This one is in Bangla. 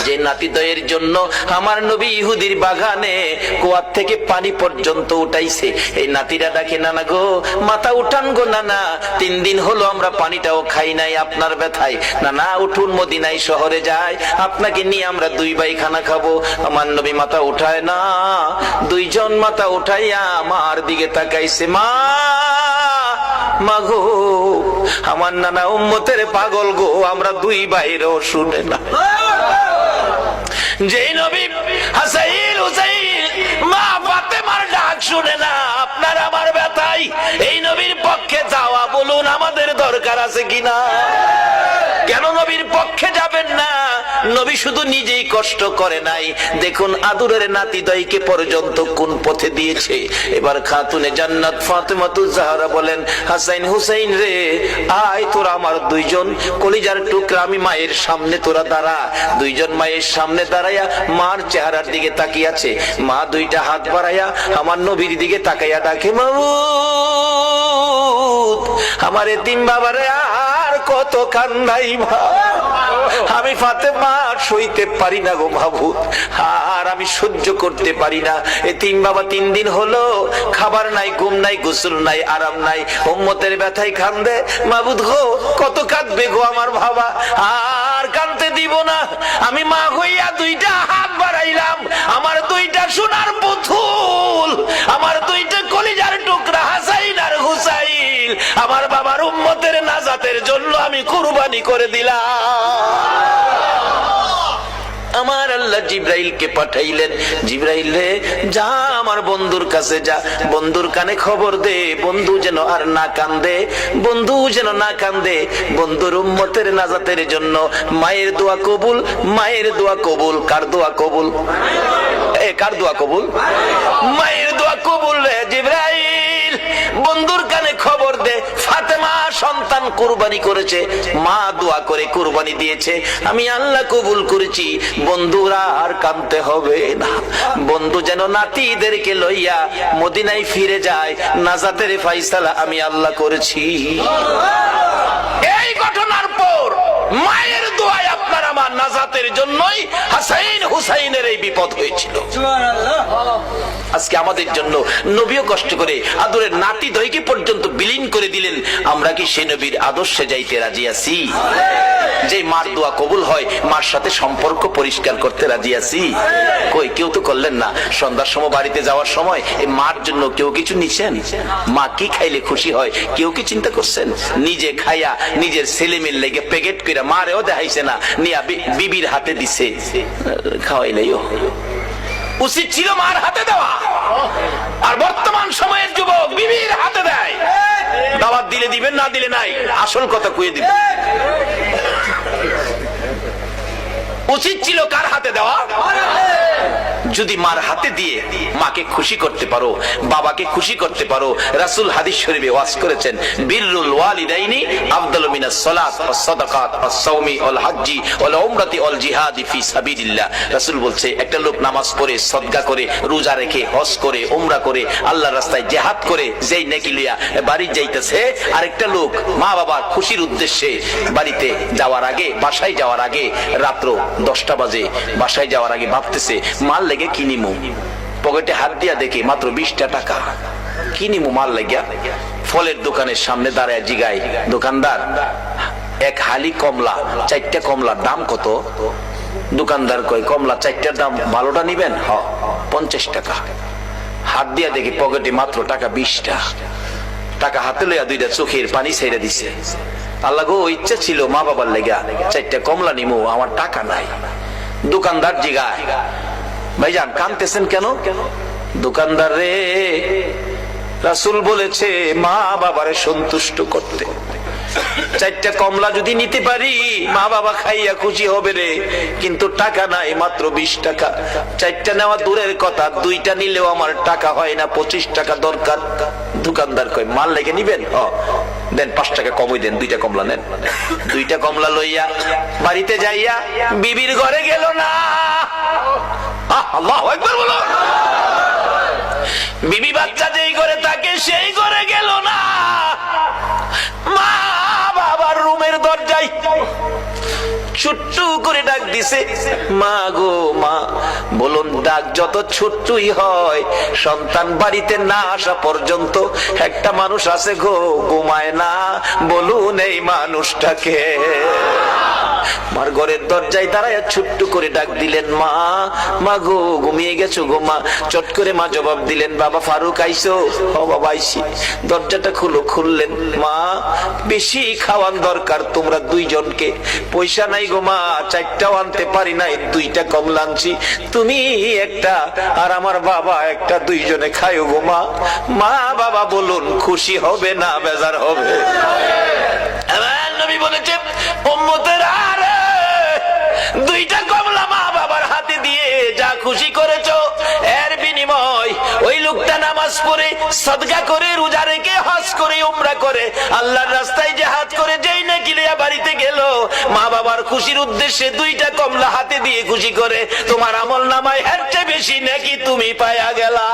যে নাতিদয়ের জন্য আমার নবী ইহুদির বাগানে কুয়া থেকে পানি পর্যন্ত উঠাইছে, এই নাতিরা ডাকে, নানা গো মাথা উঠান গো নানা, 3 দিন হলো আমরা পানিটাও খাই নাই আপনার ব্যথায়, নানা উঠুন মদিনায় শহরে যায়, আপনাকে নিয়ে আমরা 2 ভাই খানা খাবো। আমার নবী মাথা উঠায় না, 2 জন মাথা উঠাইয়া আমার দিকে তাকাইছে, মা মাগো আমার নানা উম্মতের পাগল গো, আমরা 2 ভাইরও শুনে না। যে নবী হাসাইন হুসাইন মা ফাতেমার ডাক শুনে না, আপনার আমার ব্যথাই এই নবীর পক্ষে যাওয়া বলুন আমাদের দরকার আছে কিনা? কেন নবীর পক্ষে যাবেন না? নবী শুধু নিজেই কষ্ট করে নাই, দেখুন আদরের নাতিদয়কে পর্যন্ত কোন পথে দিয়েছে। এবার খাতুনে জান্নাত ফাতেমাতুজ জাহরা বলেন, হাসাইন হুসাইন রে আয় তোরা আমার 2 জন কলিজার টুকরা, আমি মায়ের সামনে তোরা দাঁড়া। 2 জন মায়ের সামনে দাঁড়াইয়া মার চেহারার দিকে তাকিয়ে আছে। মা 2টা হাত বাড়াইয়া আমার নবীর দিকে তাকাইয়া ডাকে, মাবুদ আমার এতিম বাবারে আর কত কান্দাই মা, আমি ফাতেমা সইতে পারি না গো মাবুদ, আর আমি সহ্য করতে পারি না। এতিম বাবা 3 দিন হলো খাবার নাই, ঘুম নাই, গোসল নাই, আরাম নাই, উম্মতের ব্যথায় কান্দে। মাবুদ গো কত কাঁদবে গো আমার বাবা, আর কাঁদতে দিব না। আমি মা হইয়া 2টা হাত বাড়াইলাম, আমার 2টা সোনার পুতুল, আমার 2টা কলিজার টুকরা হাসাইন আর হুসাইন আমার বাবার উম্মতের নাজাতের জন্য আমি কুরবানি করে দিলাম। আমার আল্লাহ জিবরাইলকে পাঠাইলেন, জিবরাইল রে যা আমার বন্ধুর কাছে যা, বন্ধুর কানে খবর দে, বন্ধু যেন আর না কান্দে, বন্ধু যেন না কান্দে, বন্ধুর উম্মতের নাজাতের জন্য মায়ের দোয়া কবুল, মায়ের দোয়া কবুল। কার দোয়া কবুল? কার দোয়া কবুল? মায়ের দোয়া কবুল রে জিবরাইল, বন্ধুর কানে খবর দে ফাতেমা সন্তান কুরবানি করেছে, মা দোয়া করে কুরবানি দিয়েছে, আমি আল্লাহ কবুল করেছি, বন্ধুরা আর কাঁদতে হবে না। বন্ধু যেন নাতিদেরকে লইয়া মদিনায় ফিরে যায়, নাজাতের ফায়সালা আমি আল্লাহ করেছি। এই ঘটনার পর মায়ের দোয়ায় আপনার আমার নাজাতের জন্যই হাসাইন হুসাইনের এই বিপদ হয়েছিল। আজকে আমাদের জন্য নবীও কষ্ট করে আদরের নাতি দয়কে পর্যন্ত বিলীন করে দিলেন, আমরা কি সে নবীর আদর্শে যাইতে রাজি আছি? যে মার দোয়া কবুল হয়, মার সাথে সম্পর্ক পরিষ্কার করতে রাজি আছি? কই কেউ তো করলেন না। সন্ধ্যার সময় বাড়িতে যাওয়ার সময় এই মার জন্য কেউ কিছু নিছেন? মা কি খাইলে খুশি হয় কেউ কি চিন্তা করছেন? নিজে খাইয়া নিজের ছেলে মেয়ের লেগে প্যাকেট করে মারেও দেখাইছে না, নিয়া বিবির হাতে দিছে, খাওয়াইলেও উচিত ছিল মার হাতে দেওয়া। আর বর্তমান সময়ের যুবক বিবির হাতে দেয়, দাওয়াত দিলে দিবেন, না দিলে নাই, আসল কথা কয়ে দিবেন। উচিত ছিল কার হাতে দেওয়া? যদি মার হাতে দিয়ে মাকে খুশি করতে পারো, বাবাকে খুশি করতে পারো, রাসূল হাদিস শরীফে ওয়াজ করেছেন, বিররুল ওয়ালিদাইনি আফদালু মিনাস সালাত ওয়াস সাদাকাত ওয়াস সাওমি ওয়াল হজ্জি ওয়াল উমরাতি ওয়াল জিহাদি ফি সাবিলিল্লাহ। রাসূল বলছে একটা লোক নামাজ পড়ে, সদকা করে, রোজা রেখে, হজ করে, উমরা করে, আল্লাহর রাস্তায় জিহাদ করে যেই নেকি লইয়া বাড়ি যাইতেছে, আরেকটা লোক মা বাবার খুশির উদ্দেশ্যে বাড়িতে যাওয়ার আগে, বাসায় যাওয়ার আগে, রাত্র 10টা বাজে, বাসায় যাওয়ার আগে ভাবতেছে মাল লেগে কিনিমু, পকেটে হাত দিয়া দেখে মাত্র 20টা টাকা, কিনিমু মাল লাগিয়া। ফলের দোকানের সামনে দাঁড়ায় জিগায় দোকানদার, এক হালি কমলা, 4টা কমলার দাম কত? দোকানদার কয় কমলা 4টার দাম, ভালোটা নিবেন? হ, 50 টাকা। হাত দিয়া দেখি পকেটে মাত্র টাকা 20টা। টাকা হাতে লইয়া 2টা চোখের পানি ছেড়ে দিছে। আল্লাহ গো, ইচ্ছা ছিল মা বাবার লেগা 4টা কমলা নিমু, আমার টাকা নাই। দোকানদার জিগায়, ভাইজান কাঁদতেছেন কেন? দোকানদার রে, রাসূল বলেছে মা বাবারে সন্তুষ্ট করতে, 4টা কমলা যদি নিতে পারি মা বাবা খাইয়া খুশি হবে রে, কিন্তু টাকা নাই, মাত্র 20 টাকা। 4টা নেওয়া দূরের কথা, 2টা নিলেও আমার টাকা হয় না, 25 টাকা দরকার। দোকানদার কয় মাল লেগে নিবেন? দেন 5 টাকা কমই দেন, 2টা কমলা নেন। 2টা কমলা লইয়া বাড়িতে যাইয়া বিবির ঘরে গেল না। আল্লাহু আকবার বলো। বিবি বাচ্চা যেই ঘরে থাকে সেই ঘরে গেল না, মা বাবার রুমের দরজায় ছোট্ট করে ডাক দিছে, মা গো মা। বলুন, ডাক যত ছোট্টই হয়, সন্তান বাড়িতে না আসা পর্যন্ত একটা মানুষ আছে গো, ঘুমায় না। বলুন এই মানুষটাকে। মার ঘরের দরজায় দাঁড়ায় ছোট্ট করে ডাক দিলেন, মা, মা গো, ঘুমিয়ে গেছো গো মা। চট করে মা জবাব দিলেন, বাবা ফারুক আইসো? ও বাবা আইসি। দরজাটা খুললেন, মা বেশি খাওয়ান দরকার তোমরা দুইজনকে, পয়সা নাই গো মা, চারটাও আনতে পারি নাই, 2টা কমলা আনছি, তুমি একটা আর আমার বাবা একটা, দুইজনে খাইও গো মা। মা বাবা বলুন খুশি হবে না বেজার হবে? আমার নবী বলেছে, উম্মতেরা, 2টা কমলা মা বাবার হাতে দিয়ে যা খুশি করেছো, এর বিনিময় ওই লোকটা নামাজ পড়ে, সাদকা করে, রোজা রেখে, হজ করে, উমরা করে, আল্লাহর রাস্তায় জিহাদ করে যেই নাকি লিয়া বাড়িতে গেল, মা বাবার খুশির উদ্দেশ্যে 2টা কমলা হাতে দিয়ে খুশি করে, তোমার আমল নামায় এর চেয়ে বেশি নাকি তুমি পায়া গেলা।